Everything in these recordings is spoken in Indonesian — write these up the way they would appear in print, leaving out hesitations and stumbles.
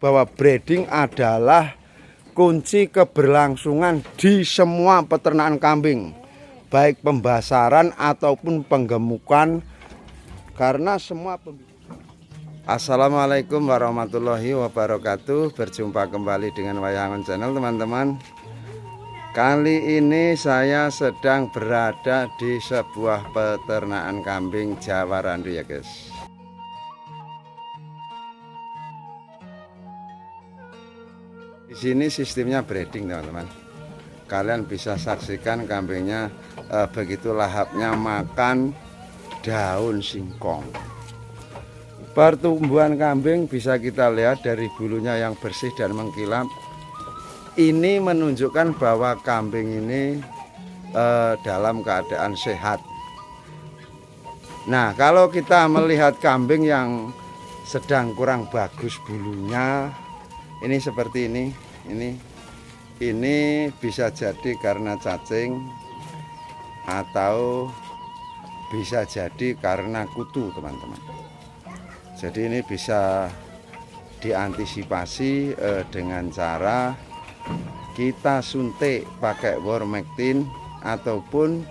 bahwa breeding adalah kunci keberlangsungan di semua peternakan kambing, baik pembasaran ataupun penggemukan, karena semua Assalamualaikum warahmatullahi wabarakatuh. Berjumpa kembali dengan Wayangon Channel, teman-teman. Kali ini saya sedang berada di sebuah peternakan kambing Jawa Randu ya guys. Di sini sistemnya breeding, teman-teman. Kalian bisa saksikan kambingnya begitu lahapnya makan daun singkong. Pertumbuhan kambing bisa kita lihat dari bulunya yang bersih dan mengkilap. Ini menunjukkan bahwa kambing ini dalam keadaan sehat. Nah, kalau kita melihat kambing yang sedang kurang bagus bulunya, ini seperti ini bisa jadi karena cacing atau bisa jadi karena kutu, teman-teman. Jadi ini bisa diantisipasi dengan cara kita suntik pakai Wormectin, ataupun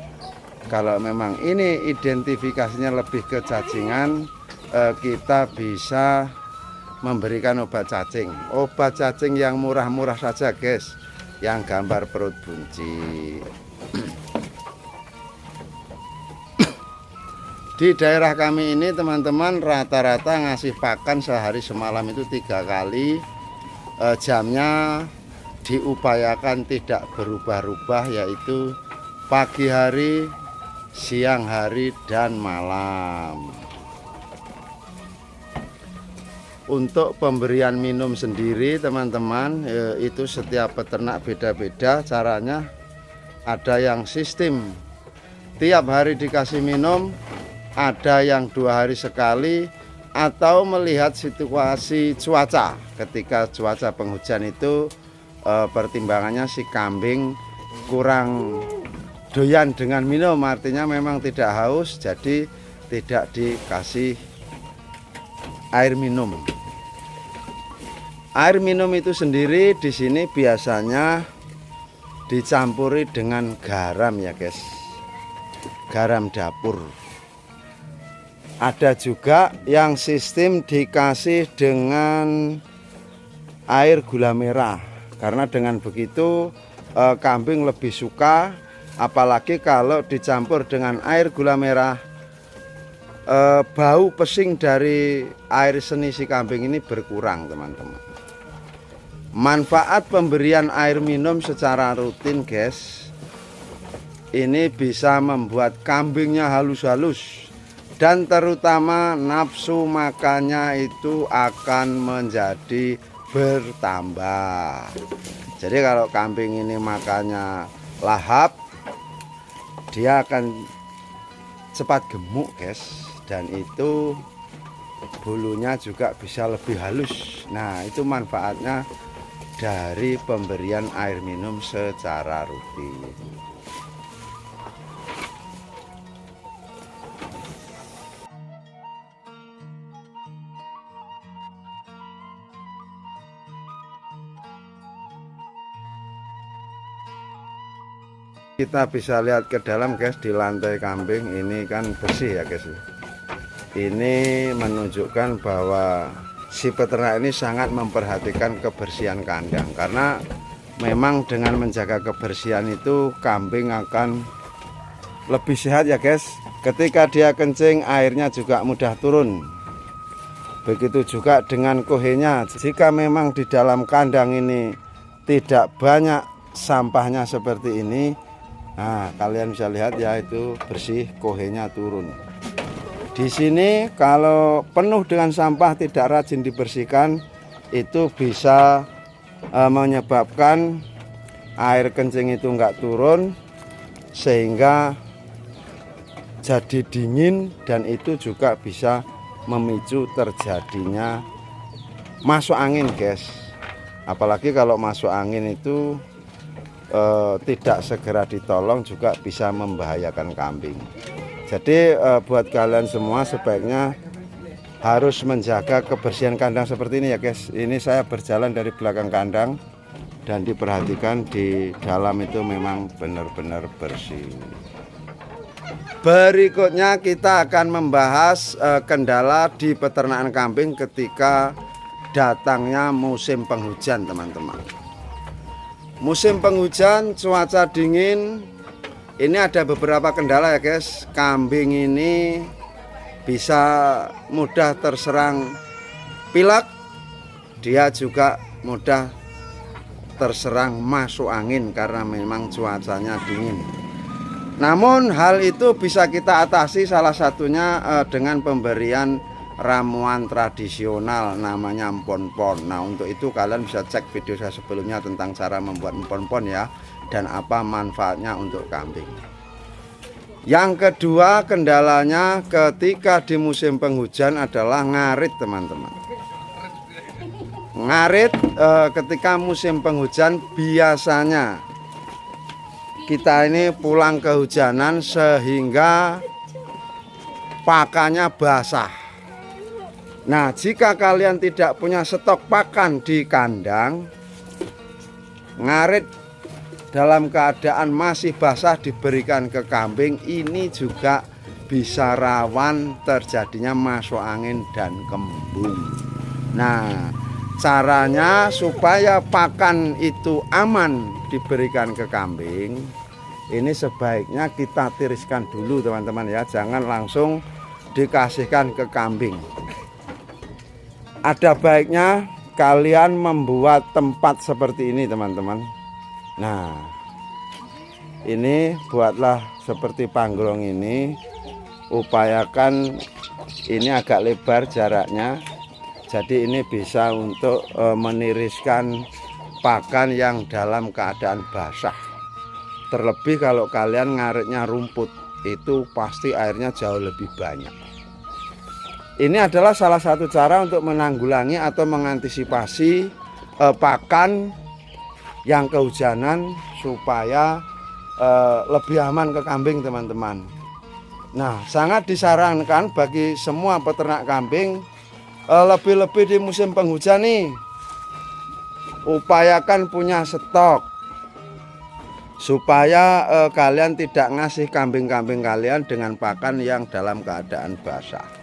kalau memang ini identifikasinya lebih ke cacingan, kita bisa memberikan obat cacing yang murah-murah saja guys, yang gambar perut buncit. Di daerah kami ini, teman-teman, rata-rata ngasih pakan sehari semalam itu 3 kali. Jamnya diupayakan tidak berubah-ubah, yaitu pagi hari, siang hari, dan malam. Untuk pemberian minum sendiri, teman-teman, itu setiap peternak beda-beda caranya. Ada yang sistem tiap hari dikasih minum, ada yang 2 hari sekali, atau melihat situasi cuaca. Ketika cuaca penghujan itu pertimbangannya si kambing kurang doyan dengan minum, artinya memang tidak haus, jadi tidak dikasih air minum. Air minum itu sendiri di sini biasanya dicampuri dengan garam ya guys, garam dapur. Ada juga yang sistem dikasih dengan air gula merah, karena dengan begitu kambing lebih suka, apalagi kalau dicampur dengan air gula merah, bau pesing dari air seni si kambing ini berkurang, teman-teman. Manfaat pemberian air minum secara rutin guys, ini bisa membuat kambingnya halus-halus, dan terutama nafsu makannya itu akan menjadi bertambah. Jadi kalau kambing ini makannya lahap, dia akan cepat gemuk guys, dan itu bulunya juga bisa lebih halus. Nah, itu manfaatnya dari pemberian air minum secara rutin. Kita bisa lihat ke dalam guys, di lantai kambing ini kan bersih ya guys. Ini menunjukkan bahwa si peternak ini sangat memperhatikan kebersihan kandang, karena memang dengan menjaga kebersihan itu kambing akan lebih sehat ya guys. Ketika dia kencing, airnya juga mudah turun. Begitu juga dengan kohenya. Jika memang di dalam kandang ini tidak banyak sampahnya seperti ini, nah kalian bisa lihat ya, itu bersih, kohenya turun. Di sini kalau penuh dengan sampah tidak rajin dibersihkan, itu bisa menyebabkan air kencing itu enggak turun, sehingga jadi dingin, dan itu juga bisa memicu terjadinya masuk angin guys. Apalagi kalau masuk angin itu tidak segera ditolong juga bisa membahayakan kambing. Jadi buat kalian semua sebaiknya harus menjaga kebersihan kandang seperti ini ya guys. Ini saya berjalan dari belakang kandang dan diperhatikan di dalam itu memang benar-benar bersih. Berikutnya kita akan membahas kendala di peternakan kambing ketika datangnya musim penghujan teman-teman. Musim penghujan, cuaca dingin, ini ada beberapa kendala ya guys. Kambing ini bisa mudah terserang pilek, dia juga mudah terserang masuk angin karena memang cuacanya dingin. Namun hal itu bisa kita atasi salah satunya dengan pemberian ramuan tradisional namanya empon-pon. Nah, untuk itu kalian bisa cek video saya sebelumnya tentang cara membuat empon-pon ya, dan apa manfaatnya untuk kambing. Yang kedua kendalanya ketika di musim penghujan adalah ngarit teman-teman. Ngarit ketika musim penghujan biasanya kita ini pulang kehujanan sehingga pakannya basah. Nah, jika kalian tidak punya stok pakan di kandang, ngarit dalam keadaan masih basah diberikan ke kambing, ini juga bisa rawan terjadinya masuk angin dan kembung. Nah, caranya supaya pakan itu aman diberikan ke kambing, ini sebaiknya kita tiriskan dulu teman-teman ya, jangan langsung dikasihkan ke kambing. Ada baiknya kalian membuat tempat seperti ini teman-teman. Nah, ini buatlah seperti panggrong ini, upayakan ini agak lebar jaraknya, jadi ini bisa untuk meniriskan pakan yang dalam keadaan basah. Terlebih kalau kalian ngaritnya rumput, itu pasti airnya jauh lebih banyak. Ini adalah salah satu cara untuk menanggulangi atau mengantisipasi pakan yang kehujanan supaya lebih aman ke kambing teman-teman. Nah, sangat disarankan bagi semua peternak kambing, lebih-lebih di musim penghujan nih, upayakan punya stok supaya kalian tidak ngasih kambing-kambing kalian dengan pakan yang dalam keadaan basah.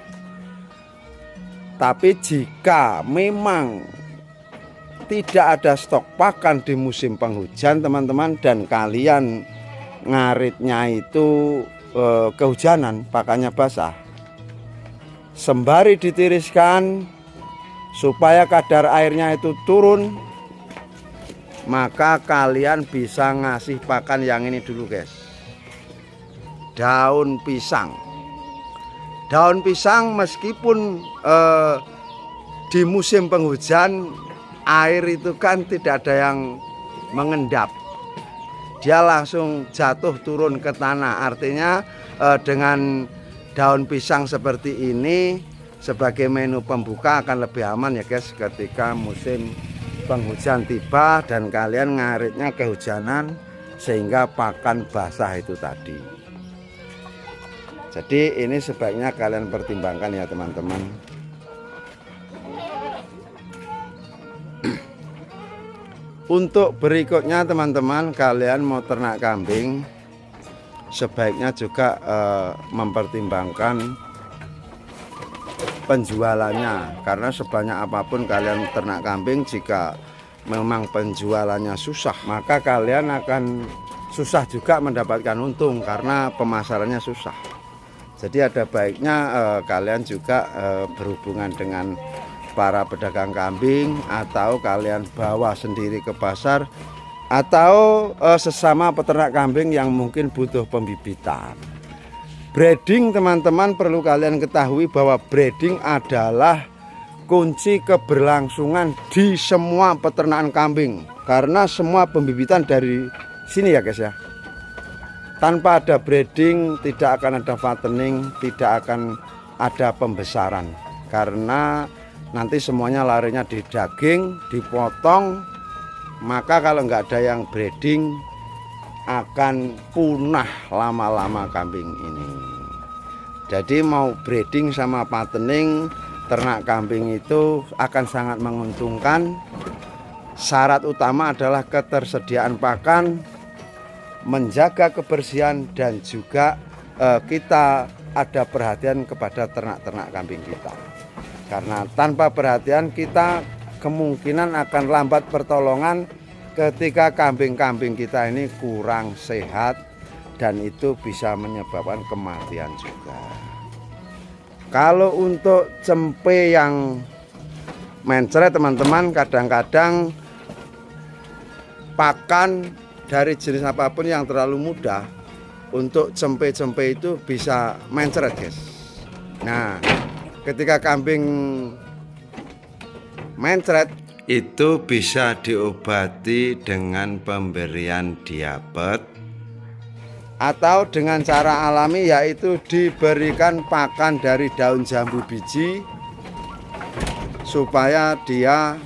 Tapi jika memang tidak ada stok pakan di musim penghujan teman-teman, dan kalian ngaritnya itu kehujanan, pakannya basah, sembari ditiriskan supaya kadar airnya itu turun, maka kalian bisa ngasih pakan yang ini dulu guys, daun pisang. Daun pisang meskipun di musim penghujan air itu kan tidak ada yang mengendap, dia langsung jatuh turun ke tanah. Artinya dengan daun pisang seperti ini sebagai menu pembuka akan lebih aman ya guys ketika musim penghujan tiba dan kalian ngaritnya kehujanan sehingga pakan basah itu tadi. Jadi ini sebaiknya kalian pertimbangkan ya teman-teman. Untuk berikutnya teman-teman, kalian mau ternak kambing, sebaiknya juga mempertimbangkan penjualannya. Karena sebanyak apapun kalian ternak kambing, jika memang penjualannya susah, maka kalian akan susah juga mendapatkan untung karena pemasarannya susah. Jadi ada baiknya kalian juga berhubungan dengan para pedagang kambing, atau kalian bawa sendiri ke pasar, atau sesama peternak kambing yang mungkin butuh pembibitan. Breeding teman-teman, perlu kalian ketahui bahwa breeding adalah kunci keberlangsungan di semua peternakan kambing, karena semua pembibitan dari sini ya guys ya. Tanpa ada breeding tidak akan ada fattening, tidak akan ada pembesaran, karena nanti semuanya larinya di daging, dipotong. Maka kalau nggak ada yang breeding akan punah lama-lama kambing ini. Jadi mau breeding sama fattening ternak kambing itu akan sangat menguntungkan. Syarat utama adalah ketersediaan pakan, menjaga kebersihan, dan juga kita ada perhatian kepada ternak-ternak kambing kita. Karena tanpa perhatian kita kemungkinan akan lambat pertolongan ketika kambing-kambing kita ini kurang sehat, dan itu bisa menyebabkan kematian juga. Kalau untuk cempe yang mencret teman-teman, kadang-kadang pakan dari jenis apapun yang terlalu mudah untuk cempe-cempe itu bisa mencret, guys. Nah, ketika kambing mencret itu bisa diobati dengan pemberian diabet atau dengan cara alami, yaitu diberikan pakan dari daun jambu biji supaya dia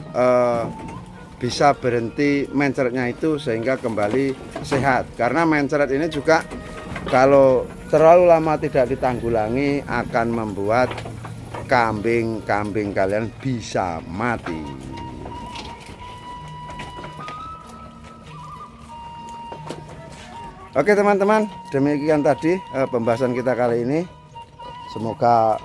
bisa berhenti mencretnya itu sehingga kembali sehat. Karena mencret ini juga kalau terlalu lama tidak ditanggulangi akan membuat kambing-kambing kalian bisa mati. Oke teman-teman, demikian tadi pembahasan kita kali ini. Semoga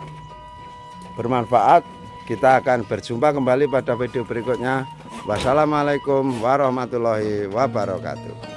bermanfaat. Kita akan berjumpa kembali pada video berikutnya. Wassalamualaikum warahmatullahi wabarakatuh.